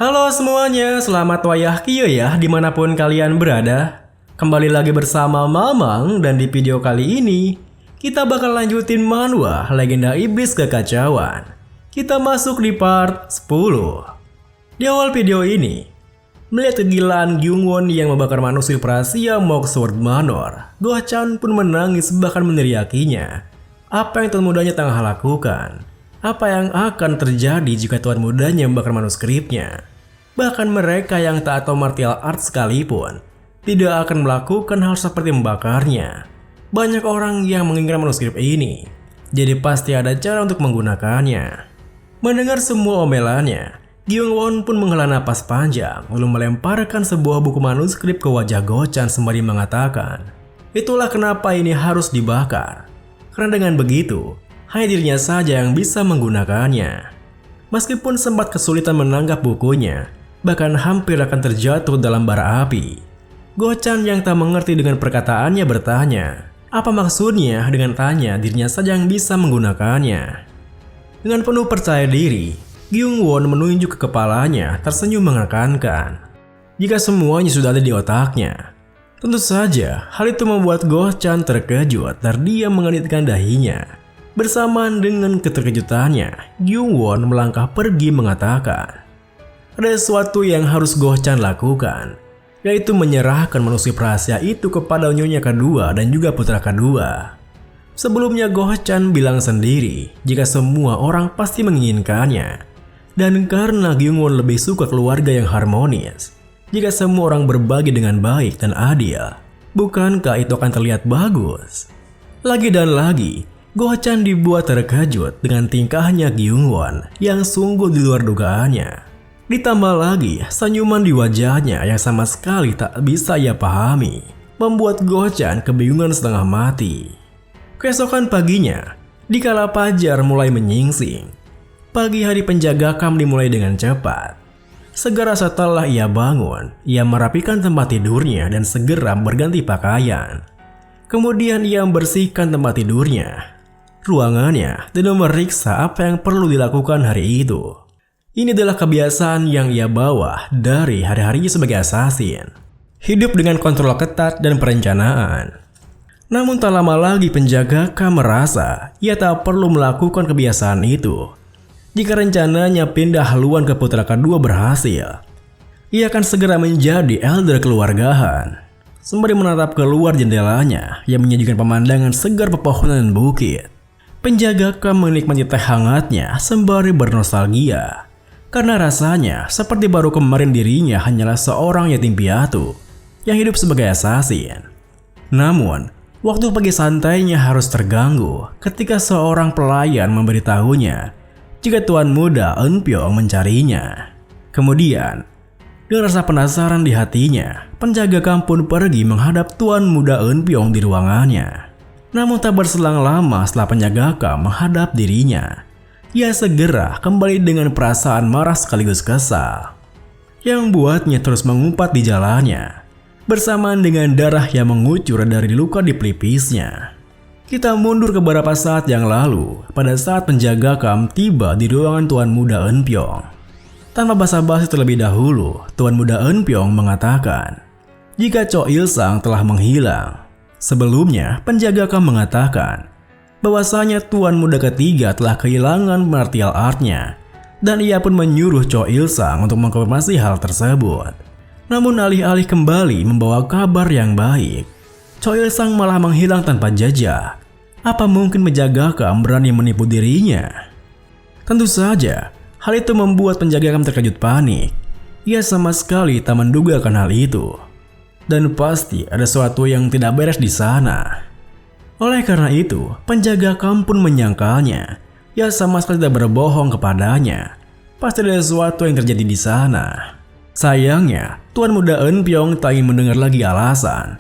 Halo semuanya, selamat wayah kieu ya dimanapun kalian berada. Kembali lagi bersama Mamang dan di video kali ini kita bakal lanjutin manhwa Legenda Iblis Kekacauan. Kita masuk di part 10. Di awal video ini, melihat kegilaan Gyungwon yang membakar manuskrip rahasia Mock Sword Manor, Go-chan pun menangis bahkan meneriakinya. Apa yang tuan mudanya tengah lakukan? Apa yang akan terjadi jika tuan mudanya membakar manuskripnya? Bahkan mereka yang tak tahu martial arts sekalipun tidak akan melakukan hal seperti membakarnya. Banyak orang yang menginginkan manuskrip ini, jadi pasti ada cara untuk menggunakannya. Mendengar semua omelannya, Gyungwon pun menghela napas panjang lalu melemparkan sebuah buku manuskrip ke wajah Go-chan sembari mengatakan, "Itulah kenapa ini harus dibakar. Karena dengan begitu, hanya dirinya saja yang bisa menggunakannya." Meskipun sempat kesulitan menangkap bukunya, bahkan hampir akan terjatuh dalam bara api, Go-chan yang tak mengerti dengan perkataannya bertanya, apa maksudnya dengan tanya dirinya saja yang bisa menggunakannya. Dengan penuh percaya diri, Gyungwon menunjuk ke kepalanya tersenyum mengekankan. Jika semuanya sudah ada di otaknya, tentu saja hal itu membuat Go-chan terkejut terdiam mengelitkan dahinya. Bersamaan dengan keterkejutannya, Gyungwon melangkah pergi mengatakan, ada sesuatu yang harus Go-chan lakukan, yaitu menyerahkan manuskrip rahasia itu kepada nyonya kedua dan juga putra kedua. Sebelumnya Go-chan bilang sendiri jika semua orang pasti menginginkannya, dan karena Gyungwon lebih suka keluarga yang harmonis, jika semua orang berbagi dengan baik dan adil, bukankah itu akan terlihat bagus? Lagi dan lagi, Go-chan dibuat terkejut dengan tingkahnya Gyungwon yang sungguh di luar dugaannya. Ditambah lagi, senyuman di wajahnya yang sama sekali tak bisa ia pahami, membuat Go-chan kebingungan setengah mati. Keesokan paginya, dikala fajar mulai menyingsing, pagi hari penjaga kamp dimulai dengan cepat. Segera setelah ia bangun, ia merapikan tempat tidurnya dan segera berganti pakaian. Kemudian ia membersihkan tempat tidurnya, ruangannya, dan memeriksa apa yang perlu dilakukan hari itu. Ini adalah kebiasaan yang ia bawa dari hari-harinya sebagai assassin. Hidup dengan kontrol ketat dan perencanaan. Namun tak lama lagi penjaga kamp merasa ia tak perlu melakukan kebiasaan itu. Jika rencananya pindah haluan ke putra kedua berhasil, ia akan segera menjadi elder keluargahan. Sembari menatap keluar jendelanya yang menyajikan pemandangan segar pepohonan dan bukit, penjaga kamp menikmati teh hangatnya sembari bernostalgia. Karena rasanya seperti baru kemarin dirinya hanyalah seorang yatim piatu yang hidup sebagai assassin. Namun, waktu pagi santainya harus terganggu ketika seorang pelayan memberitahunya jika tuan muda Eunpyeong mencarinya. Kemudian, dengan rasa penasaran di hatinya, penjaga kamp pun pergi menghadap tuan muda Eunpyeong di ruangannya. Namun tak berselang lama setelah penjaga kamp menghadap dirinya, ia segera kembali dengan perasaan marah sekaligus kesal, yang membuatnya terus mengumpat di jalannya, bersamaan dengan darah yang mengucur dari luka di pelipisnya. Kita mundur ke beberapa saat yang lalu, pada saat penjaga kamp tiba di ruangan tuan muda Eunpyeong. Tanpa basa-basi terlebih dahulu, tuan muda Eunpyeong mengatakan jika Cho Il-sang telah menghilang. Sebelumnya, penjaga kamp mengatakan bahwasanya tuan muda ketiga telah kehilangan martial artnya, dan ia pun menyuruh Cho Il-sang untuk mengkonfirmasi hal tersebut. Namun alih-alih kembali membawa kabar yang baik, Cho Il-sang malah menghilang tanpa jejak. Apa mungkin penjaga kamp berani menipu dirinya? Tentu saja, hal itu membuat penjaga kamp terkejut panik. Ia sama sekali tak mendugakan hal itu. Dan pasti ada sesuatu yang tidak beres di sana. Oleh karena itu, penjaga kamp pun menyangkalnya. Ia sama sekali tidak berbohong kepadanya. Pasti ada sesuatu yang terjadi di sana. Sayangnya, tuan muda Eunpyeong tak ingin mendengar lagi alasan.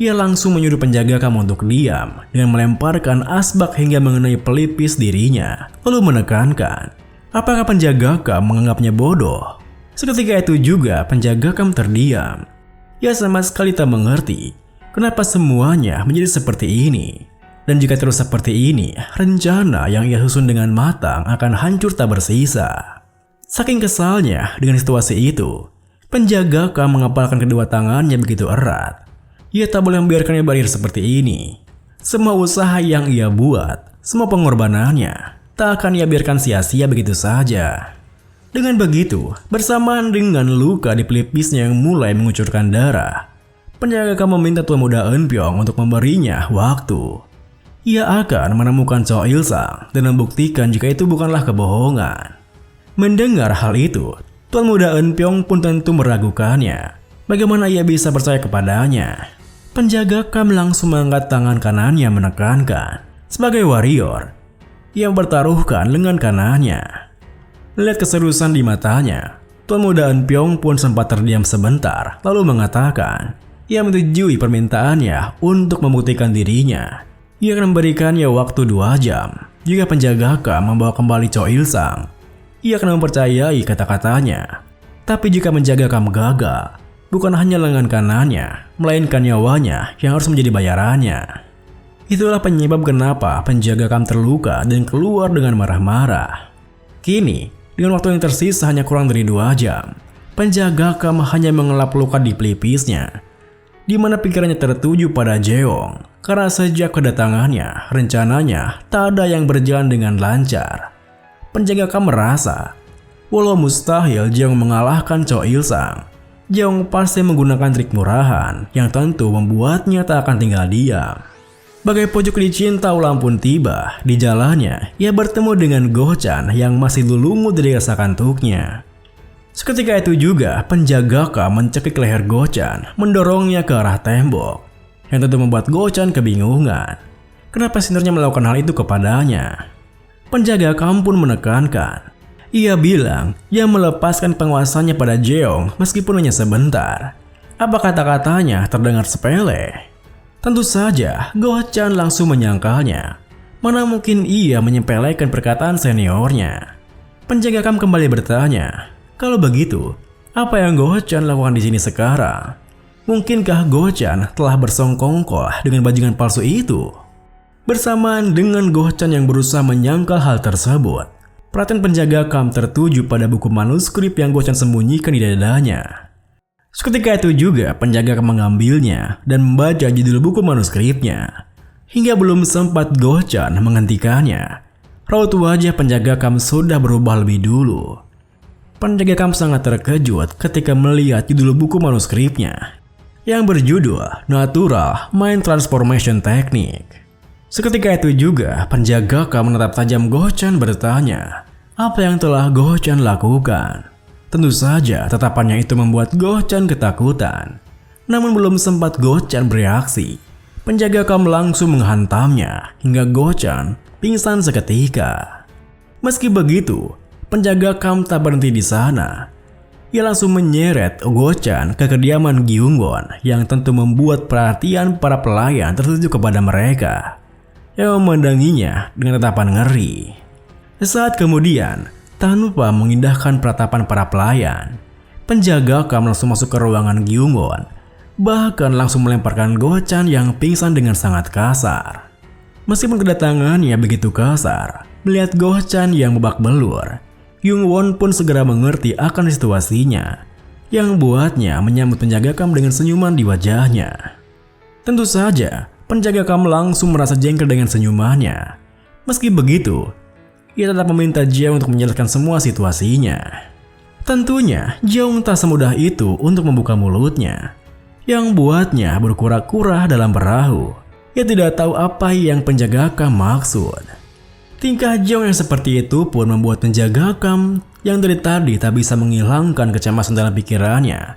Ia langsung menyuruh penjaga kamp untuk diam dengan melemparkan asbak hingga mengenai pelipis dirinya, lalu menekankan, apakah penjaga kamp menganggapnya bodoh? Seketika itu juga penjaga kamp terdiam. Ia sama sekali tak mengerti kenapa semuanya menjadi seperti ini. Dan jika terus seperti ini, rencana yang ia susun dengan matang akan hancur tak bersisa. Saking kesalnya dengan situasi itu, penjaga kam mengepalkan kedua tangannya begitu erat. Ia tak boleh membiarkannya berakhir seperti ini. Semua usaha yang ia buat, semua pengorbanannya, tak akan ia biarkan sia-sia begitu saja. Dengan begitu, bersamaan dengan luka di pelipisnya yang mulai mengucurkan darah, penjaga kam meminta Tuan Muda Eunpyeong untuk memberinya waktu. Ia akan menemukan Cho Il-sang dan membuktikan jika itu bukanlah kebohongan. Mendengar hal itu, Tuan Muda Eunpyeong pun tentu meragukannya. Bagaimana ia bisa percaya kepadanya? Penjaga kam langsung mengangkat tangan kanannya menekankan. Sebagai warrior, ia bertaruhkan lengan kanannya. Lihat keseriusan di matanya, Tuan Muda Eunpyeong pun sempat terdiam sebentar, lalu mengatakan, ia menyetujui permintaannya untuk membuktikan dirinya. Ia akan memberikannya waktu 2 jam. Jika penjaga kam membawa kembali Cho Il-sang, ia akan mempercayai kata-katanya. Tapi jika penjaga kam gagal, bukan hanya lengan kanannya, melainkan nyawanya yang harus menjadi bayarannya. Itulah penyebab kenapa penjaga kam terluka dan keluar dengan marah-marah. Kini, dengan waktu yang tersisa hanya kurang dari 2 jam, penjaga kam hanya mengelap luka di pelipisnya, di mana pikirannya tertuju pada Jeong, karena sejak kedatangannya, rencananya tak ada yang berjalan dengan lancar. Penjaga kam merasa, walau mustahil Jeong mengalahkan Cho Il-sang, Jeong pasti menggunakan trik murahan yang tentu membuatnya tak akan tinggal diam. Bagai pojok dicinta ulang pun tiba, di jalannya ia bertemu dengan Go-chan yang masih lunglungu dari rasa kantuknya. Seketika itu juga penjaga kam mencekik leher Go-chan, mendorongnya ke arah tembok, yang tentu membuat Go-chan kebingungan. Kenapa seniornya melakukan hal itu kepadanya? Penjaga kam pun menekankan. Ia bilang ia melepaskan penguasanya pada Jeong meskipun hanya sebentar. Apa kata-katanya terdengar sepele? Tentu saja Go-chan langsung menyangkalnya. Mana mungkin ia menyepelekan perkataan seniornya? Penjaga kam kembali bertanya, kalau begitu, apa yang Go-chan lakukan di sini sekarang? Mungkinkah Go-chan telah bersongkongkoh dengan bajingan palsu itu? Bersamaan dengan Go-chan yang berusaha menyangkal hal tersebut, perhatian penjaga kam tertuju pada buku manuskrip yang Go-chan sembunyikan di dadanya. Seketika itu juga penjaga kam mengambilnya dan membaca judul buku manuskripnya. Hingga belum sempat Go-chan menghentikannya, raut wajah penjaga kam sudah berubah lebih dulu. Penjaga kam sangat terkejut ketika melihat judul buku manuskripnya yang berjudul Natural Mind Transformation Technique. Seketika itu juga penjaga kam menatap tajam Go-chan bertanya, apa yang telah Go-chan lakukan? Tentu saja tatapannya itu membuat Go-chan ketakutan. Namun belum sempat Go-chan bereaksi, penjaga kam langsung menghantamnya hingga Go-chan pingsan seketika. Meski begitu, penjaga kam tak berhenti di sana. Ia langsung menyeret Go-chan ke kediaman Gyungwon yang tentu membuat perhatian para pelayan tertuju kepada mereka, yang memandanginya dengan tatapan ngeri. Saat kemudian, tanpa mengindahkan peratapan para pelayan, penjaga kam langsung masuk ke ruangan Gyungwon, bahkan langsung melemparkan Go-chan yang pingsan dengan sangat kasar. Meskipun kedatangannya begitu kasar, melihat Go-chan yang babak belur, Gyungwon pun segera mengerti akan situasinya, yang buatnya menyambut penjaga kam dengan senyuman di wajahnya. Tentu saja, penjaga kam langsung merasa jengkel dengan senyumannya. Meski begitu, ia tetap meminta Jeong untuk menjelaskan semua situasinya. Tentunya, Jeong tak semudah itu untuk membuka mulutnya, yang buatnya berkura-kura dalam perahu. Ia tidak tahu apa yang penjaga kam maksud. Tingkah Jeong yang seperti itu pun membuat penjaga kam yang dari tadi tak bisa menghilangkan kecemasan dalam pikirannya,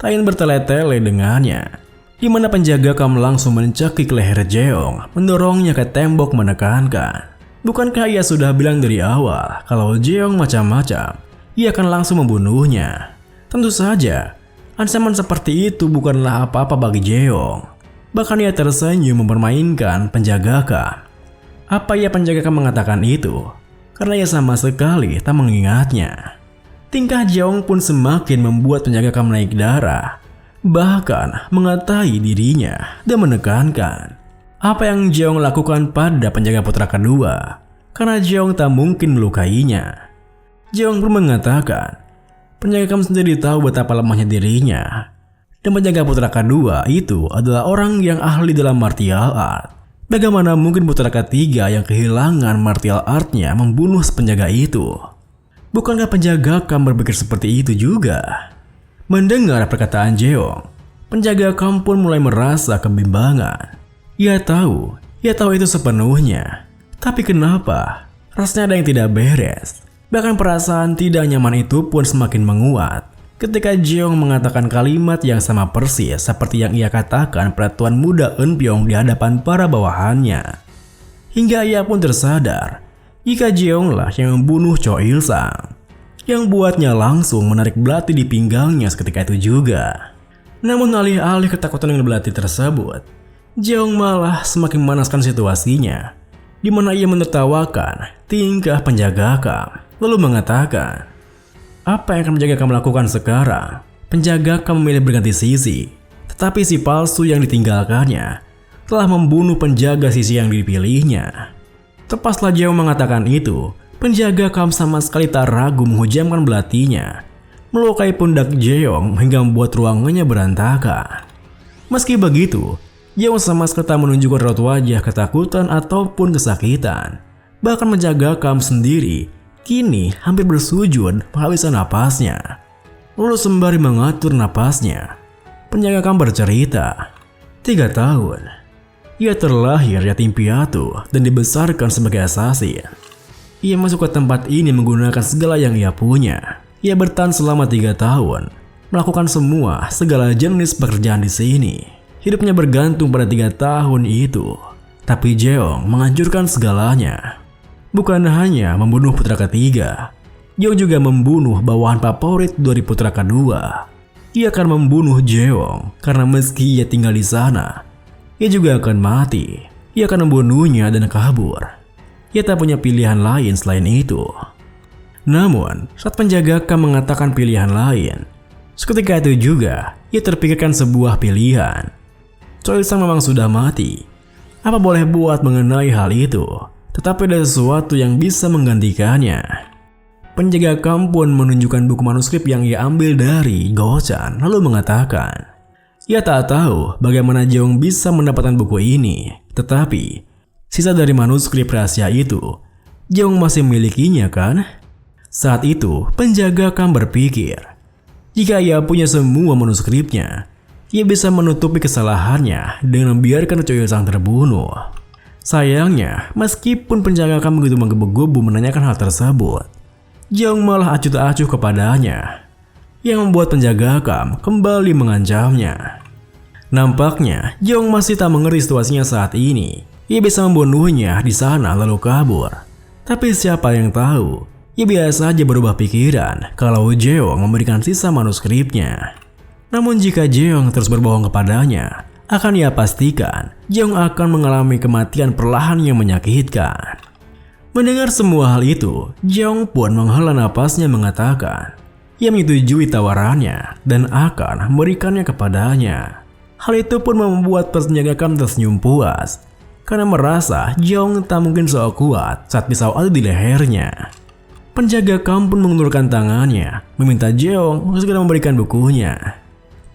tak ingin bertele-tele dengannya. Di mana penjaga kam langsung mencekik leher Jeong, mendorongnya ke tembok menekankan. Bukankah ia sudah bilang dari awal kalau Jeong macam-macam, ia akan langsung membunuhnya? Tentu saja, ancaman seperti itu bukanlah apa-apa bagi Jeong. Bahkan ia tersenyum mempermainkan penjaga kam. Apa ia penjaga kam mengatakan itu? Karena ia sama sekali tak mengingatnya. Tingkah Jeong pun semakin membuat penjaga kam naik darah, bahkan mengatai dirinya dan menekankan apa yang Jeong lakukan pada penjaga putra kedua, karena Jeong tak mungkin melukainya. Jeong pun mengatakan, penjaga Kam sendiri tahu betapa lemahnya dirinya. Dan penjaga putra kedua itu adalah orang yang ahli dalam martial art. Bagaimana mungkin putra ketiga yang kehilangan martial artnya membunuh penjaga itu? Bukankah penjaga Kam berpikir seperti itu juga? Mendengar perkataan Jeong, penjaga Kam pun mulai merasa kebimbangan. Ia tahu itu sepenuhnya. Tapi kenapa? Rasanya ada yang tidak beres. Bahkan perasaan tidak nyaman itu pun semakin menguat ketika Jeong mengatakan kalimat yang sama persis seperti yang ia katakan pada Tuan Muda Eun Pyeong di hadapan para bawahannya. Hingga ia pun tersadar jika Jeonglah yang membunuh Cho Il Sung, yang buatnya langsung menarik belati di pinggangnya seketika itu juga. Namun alih-alih ketakutan dengan belati tersebut, Jeong malah semakin memanaskan situasinya, di mana ia menertawakan tingkah penjaga Kam, lalu mengatakan, apa yang akan penjaga Kam lakukan sekarang? Penjaga Kam memilih berganti sisi, tetapi si palsu yang ditinggalkannya telah membunuh penjaga sisi yang dipilihnya. Tepat setelah Jeong mengatakan itu, penjaga Kam sama sekali tak ragu menghujamkan belatinya, melukai pundak Jeong hingga membuat ruangannya berantakan. Meski begitu, Jeong sama sekali tak menunjukkan raut wajah ketakutan ataupun kesakitan. Bahkan penjaga Kam sendiri kini hampir bersujud menghabiskan napasnya. Lalu sembari mengatur napasnya, penjaga Kam bercerita, 3 tahun. Ia terlahir yatim piatu dan dibesarkan sebagai assassin. Ia masuk ke tempat ini menggunakan segala yang ia punya. Ia bertahan selama 3 tahun, melakukan segala jenis pekerjaan di sini. Hidupnya bergantung pada 3 tahun itu. Tapi Jeong menghancurkan segalanya. Bukan hanya membunuh putra ketiga, Jeong juga membunuh bawahan favorit dari putra kedua. Ia akan membunuh Jeong karena meski ia tinggal di sana, ia juga akan mati. Ia akan membunuhnya dan kabur. Ia tak punya pilihan lain selain itu. Namun, saat penjaga Kam mengatakan pilihan lain, seketika itu juga ia terpikirkan sebuah pilihan. Cho Il Sung memang sudah mati. Apa boleh buat mengenai hal itu? Tetapi ada sesuatu yang bisa menggantikannya. Penjaga Kam pun menunjukkan buku manuskrip yang ia ambil dari Go Chan, lalu mengatakan, ia tak tahu bagaimana Jeong bisa mendapatkan buku ini, tetapi sisa dari manuskrip rahasia itu, Jeong masih memilikinya kan? Saat itu, penjaga Kam berpikir, jika ia punya semua manuskripnya, ia bisa menutupi kesalahannya dengan membiarkan Cho Il Sung terbunuh. Sayangnya, meskipun penjaga Kam begitu menggebu-gebu menanyakan hal tersebut, Jeong malah acuh tak acuh kepadanya, yang membuat penjaga Kam kembali mengancamnya. Nampaknya, Jeong masih tak mengerti situasinya saat ini. Ia bisa membunuhnya di sana lalu kabur. Tapi siapa yang tahu, ia biasa saja berubah pikiran kalau Jeong memberikan sisa manuskripnya. Namun jika Jeong terus berbohong kepadanya, akan ia pastikan Jeong akan mengalami kematian perlahan yang menyakitkan. Mendengar semua hal itu, Jeong pun menghela napasnya mengatakan, ia menyetujui tawarannya dan akan memberikannya kepadanya. Hal itu pun membuat penjaga Kam tersenyum puas, karena merasa Jeong tak mungkin so kuat saat pisau ada di lehernya. Penjaga Kam pun mengulurkan tangannya, meminta Jeong untuk segera memberikan bukunya.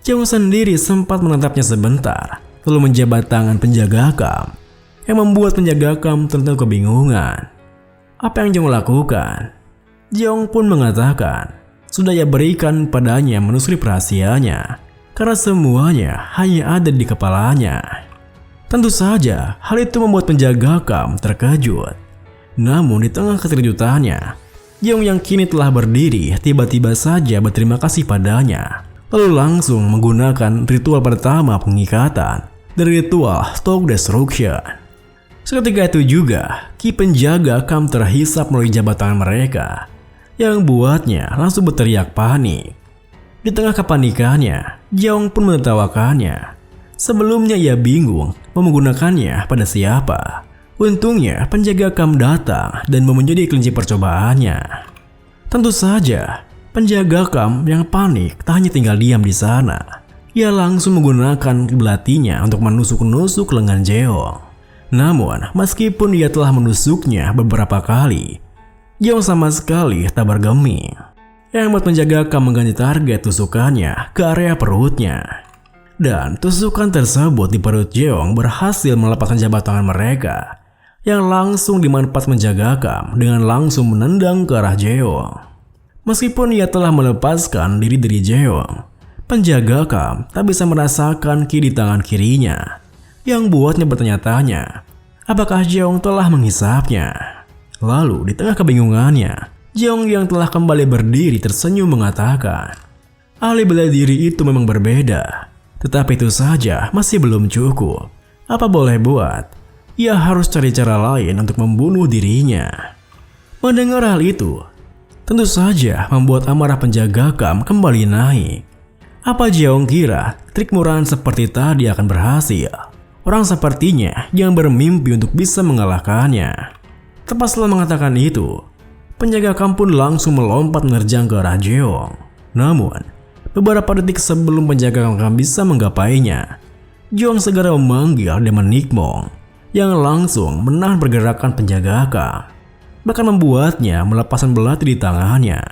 Jeong sendiri sempat menatapnya sebentar, lalu menjabat tangan penjaga Kam, yang membuat penjaga Kam tentu kebingungan. Apa yang Jeong lakukan? Jeong pun mengatakan, sudah ia berikan padanya manuskrip rahasianya, karena semuanya hanya ada di kepalanya. Tentu saja, hal itu membuat penjaga Kam terkejut. Namun di tengah keterkejutannya, Jeong yang kini telah berdiri tiba-tiba saja berterima kasih padanya, lalu langsung menggunakan ritual pertama pengikatan dari ritual Stoke Destruction. Seketika itu juga, ki penjaga Kam terhisap melalui jabat tangan mereka, yang buatnya langsung berteriak panik. Di tengah kepanikannya, Jeong pun menertawakannya. Sebelumnya ia bingung mau menggunakannya pada siapa. Untungnya penjaga Kam datang dan mau menjadi kelinci percobaannya. Tentu saja, penjaga Kam yang panik tak hanya tinggal diam di sana. Ia langsung menggunakan belatinya untuk menusuk-nusuk lengan Jeong. Namun, meskipun ia telah menusuknya beberapa kali, Jeong sama sekali tak bergeming. Yang membuat penjaga Kam mengganti target tusukannya ke area perutnya. Dan tusukan tersebut di perut Jeong berhasil melepaskan jabat tangan mereka, yang langsung dimanfaatkan penjaga Kam dengan langsung menendang ke arah Jeong. Meskipun ia telah melepaskan diri dari Jeong, penjaga Kam tak bisa merasakan ki di tangan kirinya, yang buatnya bertanya-tanya apakah Jeong telah menghisapnya. Lalu di tengah kebingungannya, Jeong yang telah kembali berdiri tersenyum mengatakan, ahli bela diri itu memang berbeda, tetapi itu saja masih belum cukup. Apa boleh buat, ia harus cari cara lain untuk membunuh dirinya. Mendengar hal itu, tentu saja membuat amarah penjaga Kam kembali naik. Apa Jeong kira trik murahan seperti tadi akan berhasil? Orang sepertinya yang bermimpi untuk bisa mengalahkannya. Tepat setelah mengatakan itu, penjaga Kam pun langsung melompat menerjang ke arah Jeong. Namun, beberapa detik sebelum penjaga Kam bisa menggapainya, Jeong segera memanggil Demon Nikmong yang langsung menahan pergerakan penjaga Kam, bahkan membuatnya melepaskan belati di tangannya.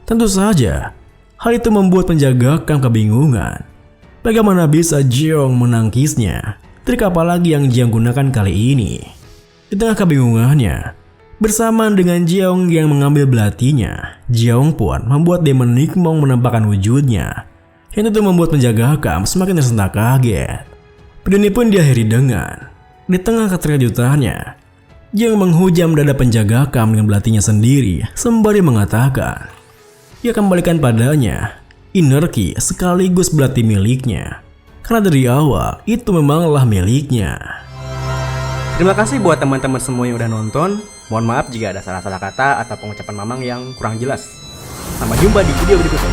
Tentu saja, hal itu membuat penjaga Kam kebingungan. Bagaimana bisa Jeong menangkisnya? Trik apa lagi yang Jeong gunakan kali ini? Di tengah kebingungannya, bersamaan dengan Jeong yang mengambil belatinya, Jeong pun membuat Demon Nikmong menampakkan wujudnya, yang tentu membuat penjaga Kam semakin tersentak kaget. Video ini pun diakhiri dengan, di tengah keterkejutannya, Jeong menghujam dada penjaga Kam dengan belatinya sendiri sembari mengatakan, ia kembalikan padanya inner ki sekaligus belati miliknya, karena dari awal itu memanglah miliknya. Terima kasih buat teman-teman semua yang udah nonton. Mohon maaf jika ada salah-salah kata atau pengucapan Mamang yang kurang jelas. Sampai jumpa di video berikutnya.